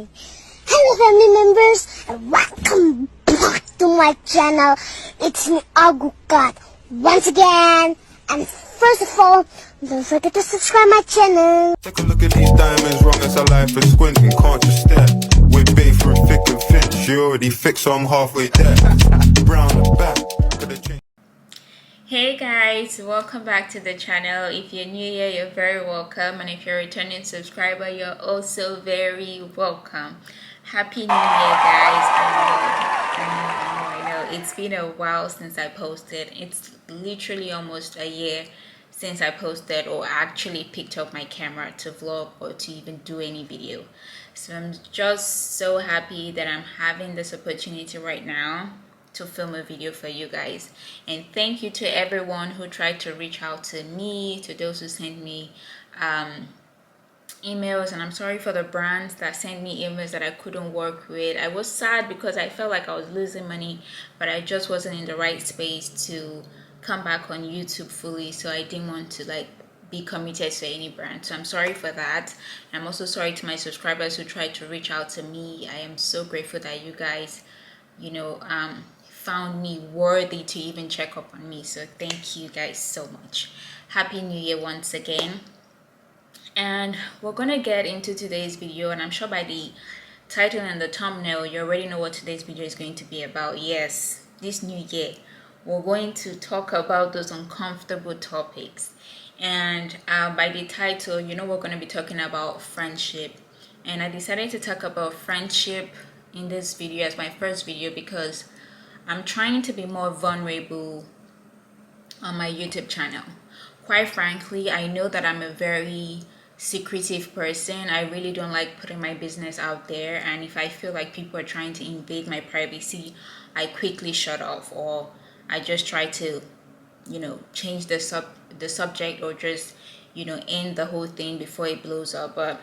Hello family members and welcome back to my channel. It's me Agukat once again, and first of all, don't forget to subscribe my channel. Take a look at these diamonds, wrong as a life is squinting, can't just stare. We're bay through thick and thin, she already fixed, so I'm halfway there. Brown and back. Hey guys, welcome back to the channel. If you're new here, you're very welcome, and if you're a returning subscriber, you're also very welcome. Happy New Year, guys. I know it's been a while since I posted. It's literally almost a year since I posted or actually picked up my camera to vlog or to even do any video. So I'm just so happy that I'm having this opportunity right now to film a video for you guys. And thank you to everyone who tried to reach out to me, to those who sent me emails, and I'm sorry for the brands that sent me emails that I couldn't work with. I was sad because I felt like I was losing money, but I just wasn't in the right space to come back on YouTube fully, so I didn't want to be committed to any brand. So I'm sorry for that. I'm also sorry to my subscribers who tried to reach out to me. I am so grateful that you guys found me worthy to even check up on me, so thank you guys so much. Happy New Year once again. And we're gonna get into today's video, and I'm sure by the title and the thumbnail you already know what today's video is going to be about. Yes, this new year we're going to talk about those uncomfortable topics, and by the title we're going to be talking about friendship. And I decided to talk about friendship in this video as my first video because I'm trying to be more vulnerable on my YouTube channel. Quite frankly, I know that I'm a very secretive person. I really don't like putting my business out there, and if I feel like people are trying to invade my privacy, I quickly shut off, or I just try to change the subject, or just end the whole thing before it blows up. But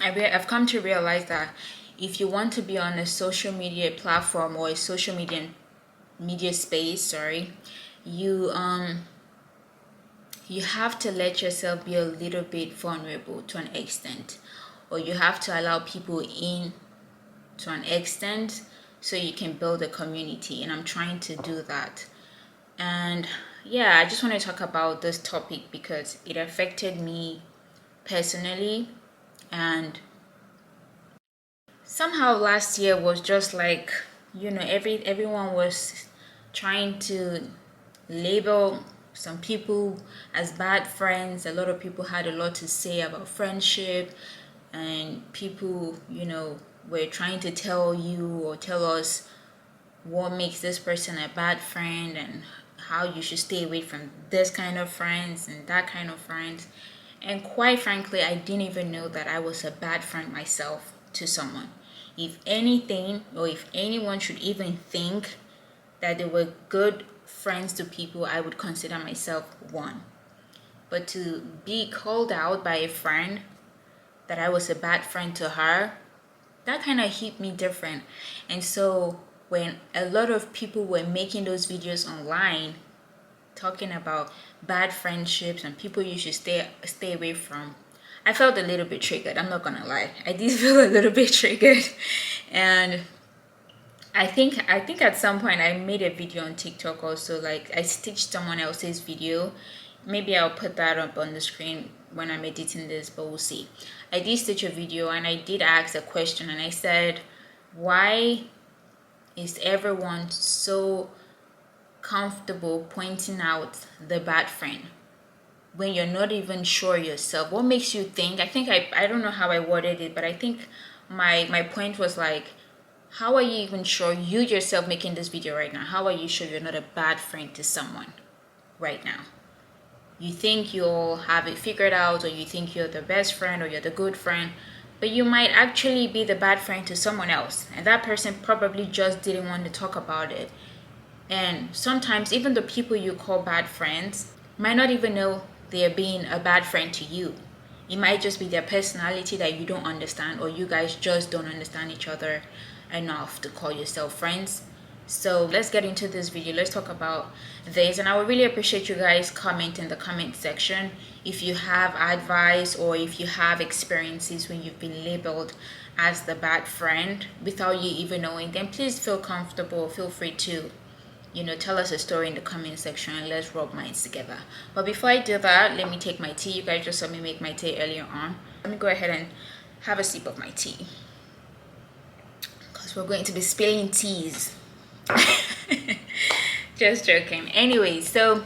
I've come to realize that if you want to be on a social media platform or a social media space, you have to let yourself be a little bit vulnerable to an extent, or you have to allow people in to an extent so you can build a community. And I'm trying to do that. And yeah, I just want to talk about this topic because it affected me personally, and somehow last year was just like everyone was trying to label some people as bad friends. A lot of people had a lot to say about friendship, and people were trying to tell you or tell us what makes this person a bad friend and how you should stay away from this kind of friends and that kind of friends. And quite frankly, I didn't even know that I was a bad friend myself to someone. If anything, or if anyone should even think that they were good friends to people, I would consider myself one. But to be called out by a friend that I was a bad friend to her, that kind of hit me different. And so when a lot of people were making those videos online talking about bad friendships and people you should stay away from, I felt a little bit triggered. I'm not gonna lie, I did feel a little bit triggered. And I think at some point I made a video on TikTok also, I stitched someone else's video. Maybe I'll put that up on the screen when I'm editing this, but we'll see. I did stitch a video, and I did ask a question, and I said, why is everyone so comfortable pointing out the bad friend when you're not even sure yourself? What makes you think? I don't know how I worded it, but I think my point was how are you even sure, you yourself making this video right now, how are you sure you're not a bad friend to someone right now? You think you'll have it figured out, or you think you're the best friend or you're the good friend, but you might actually be the bad friend to someone else, and that person probably just didn't want to talk about it. And sometimes even the people you call bad friends might not even know they're being a bad friend to you. It might just be their personality that you don't understand, or you guys just don't understand each other enough to call yourself friends. So let's get into this video. Let's talk about this, and I would really appreciate you guys comment in the comment section if you have advice or if you have experiences when you've been labeled as the bad friend without you even knowing, then please feel comfortable, feel free to, tell us a story in the comment section and let's rub minds together. But before I do that, let me take my tea. You guys just saw me make my tea earlier on. Let me go ahead and have a sip of my tea, because we're going to be spilling teas. Just joking. Anyway, so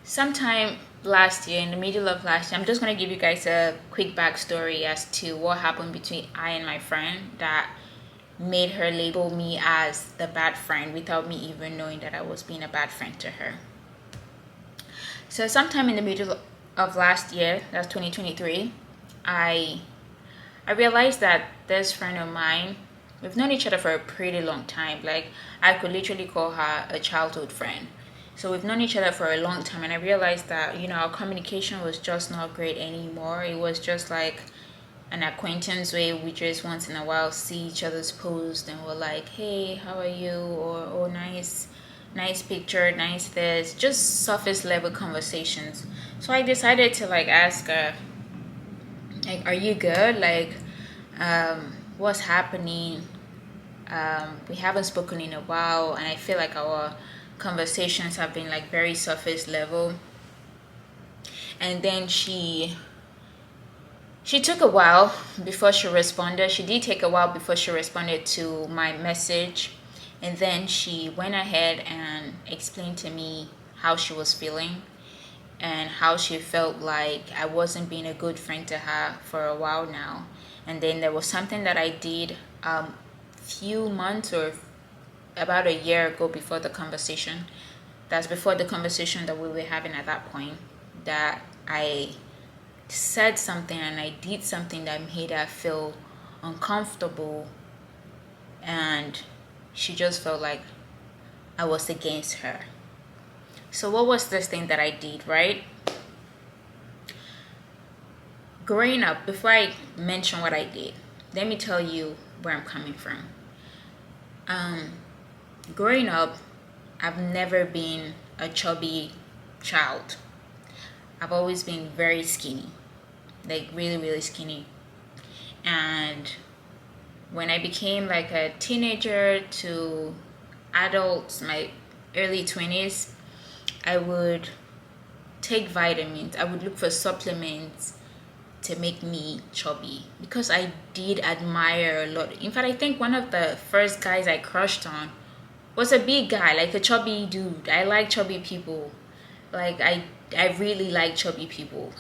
sometime last year, in the middle of last year, I'm just going to give you guys a quick backstory as to what happened between I and my friend that made her label me as the bad friend without me even knowing that I was being a bad friend to her. So sometime in the middle of last year, that's 2023, I realized that this friend of mine, we've known each other for a pretty long time. Like, I could literally call her a childhood friend. So we've known each other for a long time, and I realized that, our communication was just not great anymore. It was just like an acquaintance way. We just once in a while see each other's posts and we're like, hey, how are you? Or, oh, nice picture, nice this, just surface level conversations. So I decided to ask her, like, are you good? Like, what's happening? We haven't spoken in a while, and I feel like our conversations have been very surface level. And then she took a while before she responded. She did take a while before she responded to my message. And then she went ahead and explained to me how she was feeling and how she felt like I wasn't being a good friend to her for a while now. And then there was something that I did few months or about a year ago before the conversation. That's before the conversation that we were having at that point, that I said something and I did something that made her feel uncomfortable, and she just felt like I was against her. So what was this thing that I did, right? Growing up, before I mention what I did, let me tell you where I'm coming from. Growing up, I've never been a chubby child. I've always been very skinny, like really, really skinny. And when I became a teenager to adults, my early 20s, I would take vitamins. I would look for supplements to make me chubby, because I did admire a lot. In fact, I think one of the first guys I crushed on was a big guy, like a chubby dude. I like chubby people. I really like chubby people.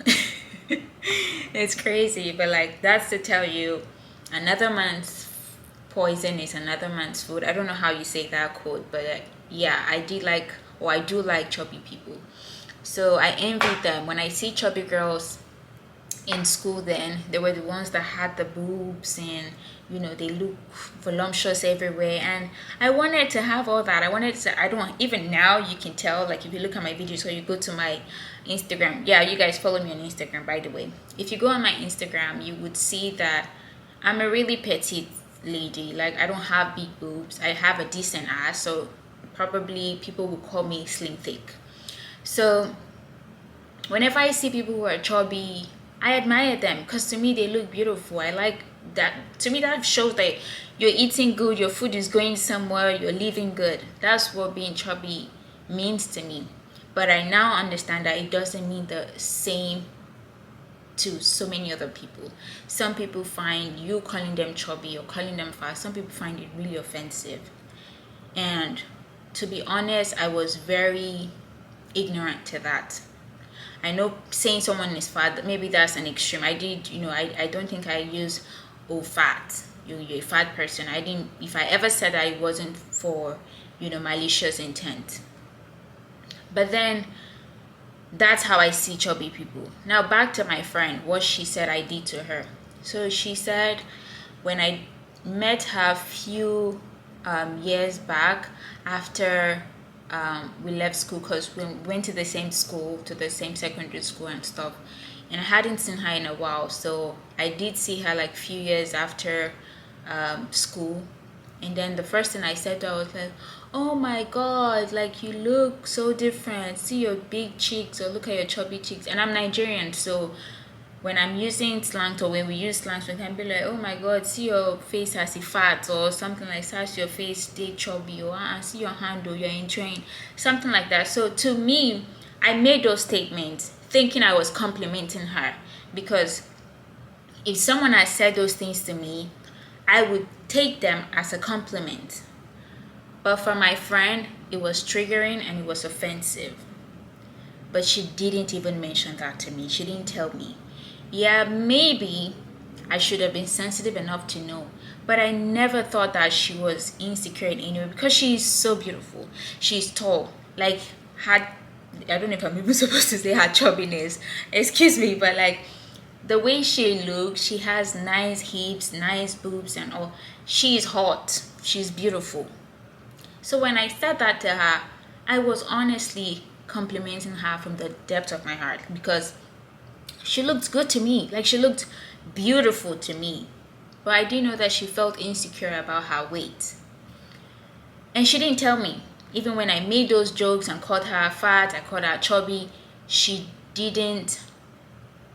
It's crazy, but that's to tell you, another man's poison is another man's food. I don't know how you say that quote, but yeah, I do like chubby people. So I envy them. When I see chubby girls in school, then they were the ones that had the boobs and they look voluptuous everywhere, and I wanted to have all that. I don't even, now you can tell, if you look at my videos or you go to my Instagram. Yeah, you guys follow me on Instagram, by the way. If you go on my Instagram, you would see that I'm a really petite lady. I don't have big boobs. I have a decent ass, so probably people would call me slim thick. So whenever I see people who are chubby, I admire them, because to me they look beautiful. I like that. To me, that shows that you're eating good, your food is going somewhere, you're living good. That's what being chubby means to me. But I now understand that it doesn't mean the same to so many other people. Some people find you calling them chubby or calling them fat, some people find it really offensive. And to be honest, I was very ignorant to that. I know saying someone is fat, maybe that's an extreme. I don't think I use, oh, fat, you're a fat person. If I ever said that, it wasn't for, malicious intent. But then, that's how I see chubby people. Now back to my friend, what she said I did to her. So she said, when I met her few years back, after we left school, because we went to the same school, to the same secondary school and stuff, and I hadn't seen her in a while. So I did see her few years after school, and then the first thing I said to her was oh my god, you look so different, see your big cheeks, or look at your chubby cheeks. And I'm Nigerian, so when I'm using slang or when we use slangs, we can be like, oh my god, see your face as a fat or something like that, see your face stay chubby, or see your hand or you're enjoying something like that. So to me, I made those statements thinking I was complimenting her, because if someone had said those things to me, I would take them as a compliment. But for my friend, it was triggering and it was offensive. But she didn't even mention that to me. She didn't tell me. Yeah, maybe I should have been sensitive enough to know. But I never thought that she was insecure in any way, because she is so beautiful. She's tall. Like, I don't know if I'm even supposed to say her chubbiness. Excuse me, but like, the way she looks, she has nice hips, nice boobs and all. She's hot. She's beautiful. So when I said that to her, I was honestly complimenting her from the depth of my heart, because she looked good to me. Like, she looked beautiful to me. But I didn't know that she felt insecure about her weight. And she didn't tell me. Even when I made those jokes and called her fat, I called her chubby, she didn't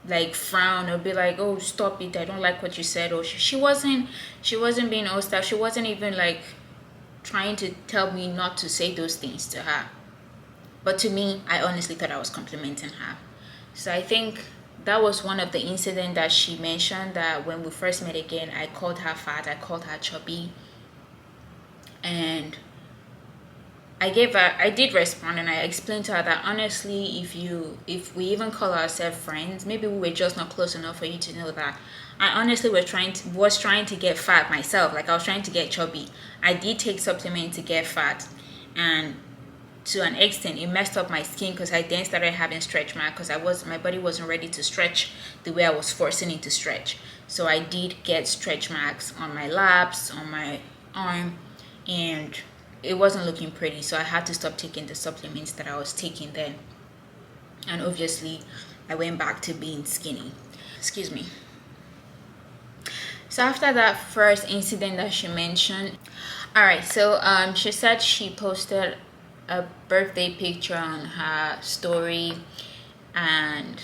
like frown or be like, oh, stop it, I don't like what you said. Or she wasn't being hostile. She wasn't even like trying to tell me not to say those things to her. But to me, I honestly thought I was complimenting her. So I think that was one of the incidents that she mentioned, that when we first met again, I called her fat, I called her chubby. And I did respond, and I explained to her that honestly, if we even call ourselves friends, maybe we were just not close enough for you to know that I honestly was trying to get fat myself. Like, I was trying to get chubby. I did take supplements to get fat, and to an extent, it messed up my skin, because I then started having stretch marks, because my body wasn't ready to stretch the way I was forcing it to stretch. So I did get stretch marks on my laps, on my arm, and it wasn't looking pretty. So I had to stop taking the supplements that I was taking then. And obviously, I went back to being skinny. Excuse me. So after that first incident that she mentioned, alright, so she said she posted a birthday picture on her story, and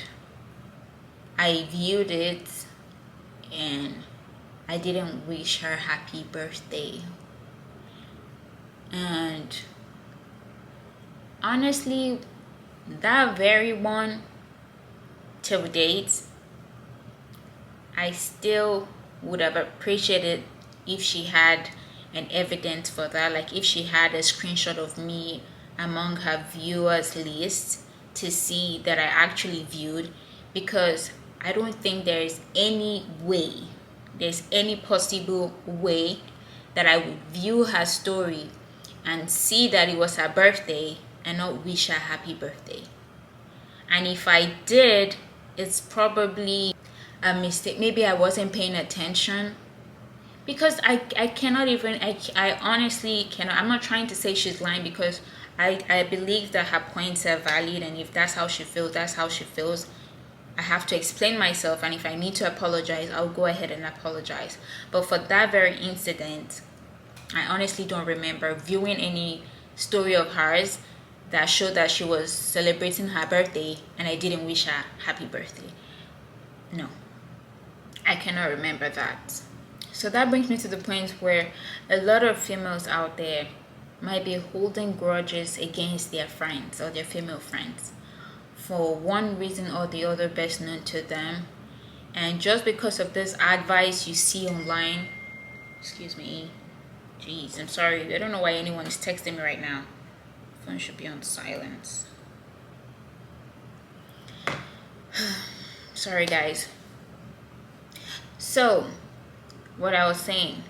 I viewed it, and I didn't wish her happy birthday. And honestly, that very one, till date, I still would have appreciated if she had an evidence for that. Like, if she had a screenshot of me among her viewers list to see that I actually viewed, because I don't think there's any possible way that I would view her story and see that it was her birthday and not wish her happy birthday. And if I did, it's probably a mistake. Maybe I wasn't paying attention, because I cannot even, I honestly cannot. I'm not trying to say she's lying, because I believe that her points are valid, and if that's how she feels, that's how she feels. I have to explain myself, and if I need to apologize, I'll go ahead and apologize. But for that very incident, I honestly don't remember viewing any story of hers that showed that she was celebrating her birthday and I didn't wish her happy birthday. No, I cannot remember that. So that brings me to the point where a lot of females out there might be holding grudges against their friends or their female friends for one reason or the other best known to them. And just because of this advice you see online, excuse me, jeez, I'm sorry, I don't know why anyone is texting me right now. Phone should be on silence. Sorry guys. So what I was saying,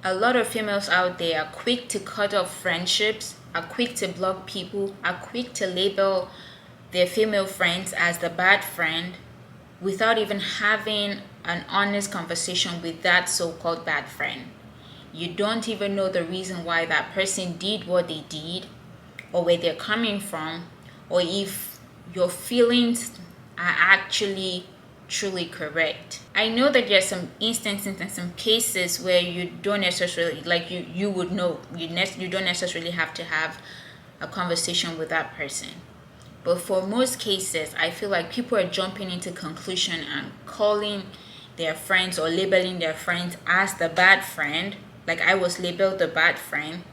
a lot of females out there are quick to cut off friendships, are quick to block people, are quick to label their female friends as the bad friend without even having an honest conversation with that so-called bad friend. You don't even know the reason why that person did what they did, or where they're coming from, or if your feelings are actually truly correct. I know that there's some instances and some cases where you don't necessarily, like you would know, you don't necessarily have to have a conversation with that person. But for most cases, I feel like people are jumping into conclusion and calling their friends or labeling their friends as the bad friend. Like I was labeled the bad friend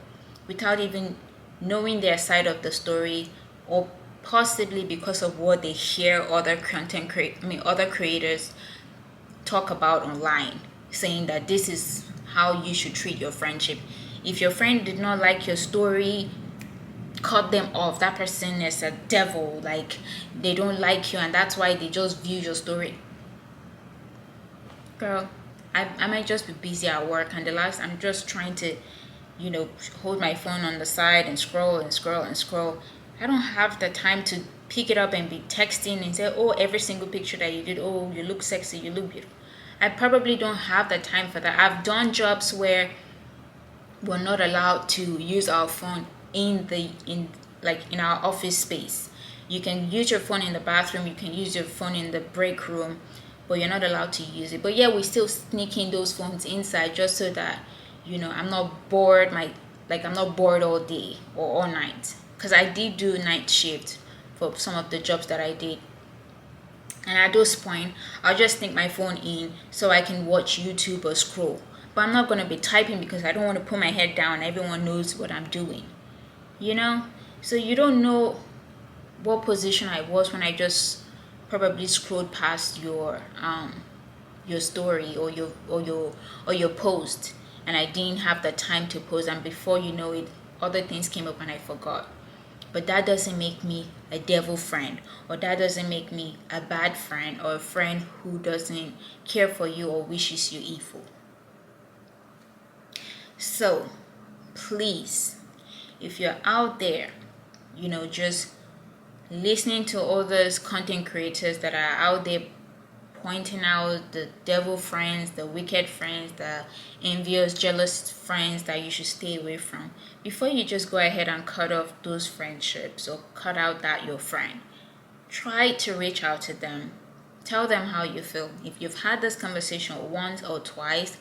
without even knowing their side of the story, or possibly because of what they hear other creators talk about online, saying that this is how you should treat your friendship. If your friend did not like your story, cut them off. That person is a devil. Like they don't like you, and that's why they just view your story. Girl, I might just be busy at work, and I'm just trying to, hold my phone on the side and scroll and scroll and scroll. I don't have the time to pick it up and be texting and say, oh, every single picture that you did, oh, you look sexy, you look beautiful. I probably don't have the time for that. I've done jobs where we're not allowed to use our phone in our office space. You can use your phone in the bathroom, you can use your phone in the break room, but you're not allowed to use it. But yeah, we still sneak in those phones inside just so that I'm not bored. I'm not bored all day or all night, because I did do night shift for some of the jobs that I did. And at those point, I'll just sneak my phone in so I can watch YouTube or scroll. But I'm not going to be typing because I don't want to put my head down. Everyone knows what I'm doing. So you don't know what position I was when I just probably scrolled past your story or your post, and I didn't have the time to post, and before you know it, other things came up and I forgot. But that doesn't make me a devil friend, or that doesn't make me a bad friend, or a friend who doesn't care for you or wishes you evil. So please, if you're out there, just listening to all those content creators that are out there pointing out the devil friends, the wicked friends, the envious, jealous friends that you should stay away from, before you just go ahead and cut off those friendships or cut out that your friend, try to reach out to them. Tell them how you feel. If you've had this conversation once or twice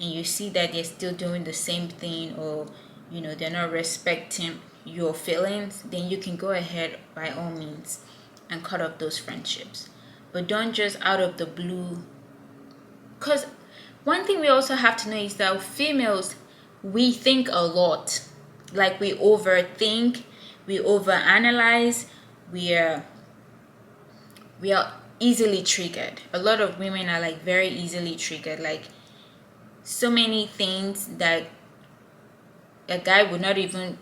and you see that they're still doing the same thing, or they're not respecting your feelings, then you can go ahead by all means and cut off those friendships. But don't just out of the blue, because one thing we also have to know is that females, we think a lot. Like we overthink, we overanalyze, we are easily triggered. A lot of women are like very easily triggered, like so many things that a guy would not even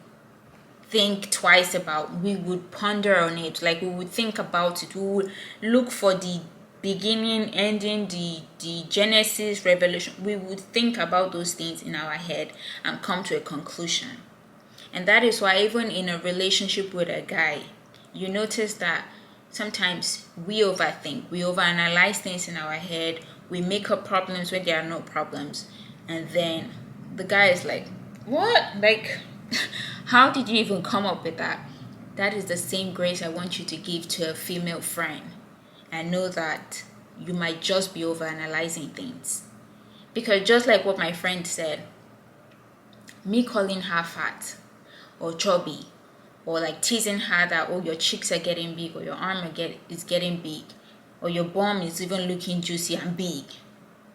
think twice about, we would ponder on it. Like we would think about it, we would look for the beginning, ending, the genesis, revelation. We would think about those things in our head and come to a conclusion. And that is why even in a relationship with a guy, you notice that sometimes we overthink, we overanalyze things in our head, we make up problems when there are no problems, and then the guy is like, what? Like, how did you even come up with that? That is the same grace I want you to give to a female friend. And know that you might just be overanalyzing things. Because just like what my friend said, me calling her fat or chubby, or like teasing her that, oh, your cheeks are getting big, or your arm is getting big, or your bum is even looking juicy and big,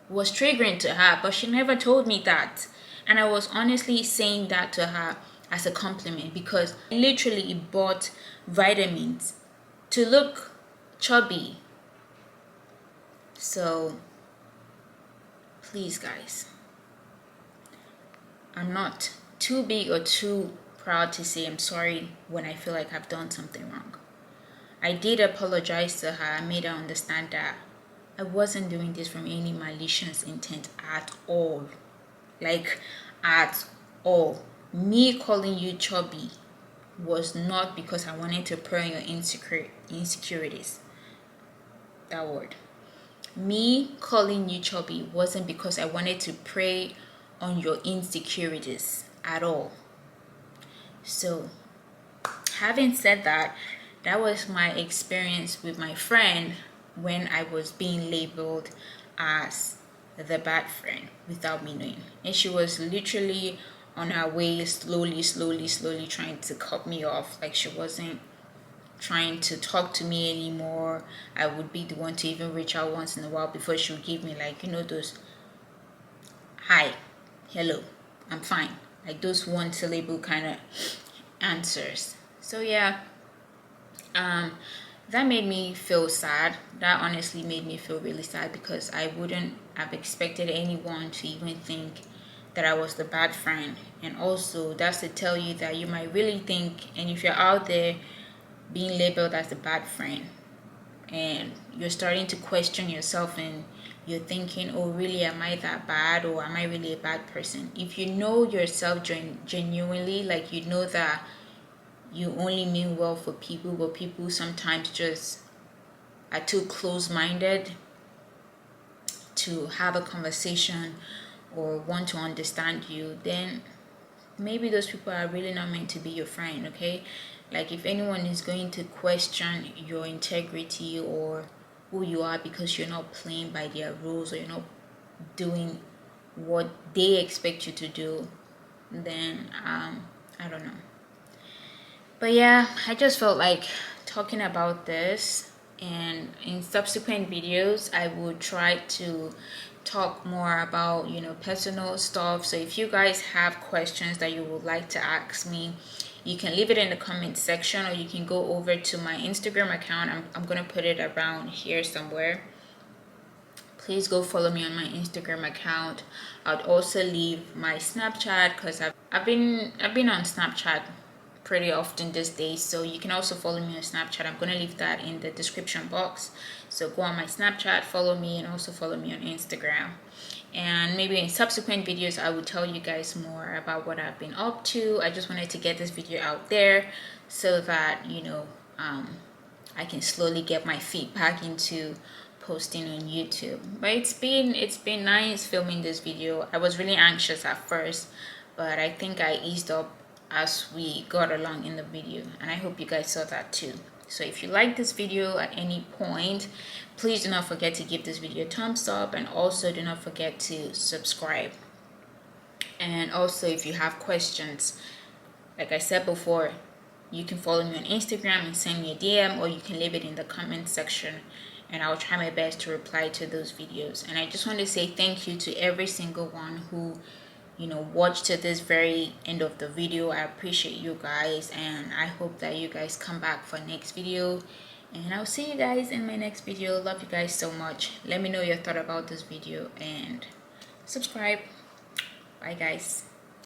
was triggering to her, but she never told me that. And I was honestly saying that to her as a compliment, because I literally bought vitamins to look chubby. So please guys, I'm not too big or too proud to say I'm sorry when I feel like I've done something wrong. I did apologize to her. I made her understand that I wasn't doing this from any malicious intent at all. Like, at all. Me calling you chubby was not because I wanted to prey on your insecurities. That word. Me calling you chubby wasn't because I wanted to prey on your insecurities at all. So, having said that, that was my experience with my friend when I was being labeled as the bad friend without me knowing. And she was literally on her way, slowly trying to cut me off. Like she wasn't trying to talk to me anymore. I would be the one to even reach out once in a while before she would give me, like, those hi, hello, I'm fine, like those one syllable kind of answers. So yeah, that made me feel sad. That honestly made me feel really sad, because I wouldn't have expected anyone to even think that I was the bad friend. And also, that's to tell you that you might really think, and if you're out there being labeled as the bad friend, and you're starting to question yourself, and you're thinking, oh, really, am I that bad, or am I really a bad person? If you know yourself genuinely, like, you know that you only mean well for people, but people sometimes just are too close-minded to have a conversation or want to understand you, then maybe those people are really not meant to be your friend. Okay, like, if anyone is going to question your integrity or who you are because you're not playing by their rules, or you're not doing what they expect you to do, then I don't know. But yeah, I just felt like talking about this, and in subsequent videos I would try to talk more about, personal stuff. So if you guys have questions that you would like to ask me, you can leave it in the comment section, or you can go over to my Instagram account. I'm gonna put it around here somewhere. Please go follow me on my Instagram account. I'd also leave my Snapchat, because I've been on Snapchat pretty often these days, so you can also follow me on Snapchat. I'm gonna leave that in the description box. So go on my Snapchat, follow me, and also follow me on Instagram. And maybe in subsequent videos I will tell you guys more about what I've been up to. I just wanted to get this video out there so that I can slowly get my feet back into posting on YouTube. But it's been nice filming this video. I was really anxious at first, but I think I eased up as we got along in the video, and I hope you guys saw that too. So if you like this video at any point, please do not forget to give this video a thumbs up, and also do not forget to subscribe. And also, if you have questions, like I said before, you can follow me on Instagram and send me a DM, or you can leave it in the comment section, and I'll try my best to reply to those videos. And I just want to say thank you to every single one who watched to this very end of the video. I appreciate you guys, and I hope that you guys come back for next video, and I'll see you guys in my next video. Love you guys so much. Let me know your thought about this video, and subscribe. Bye guys.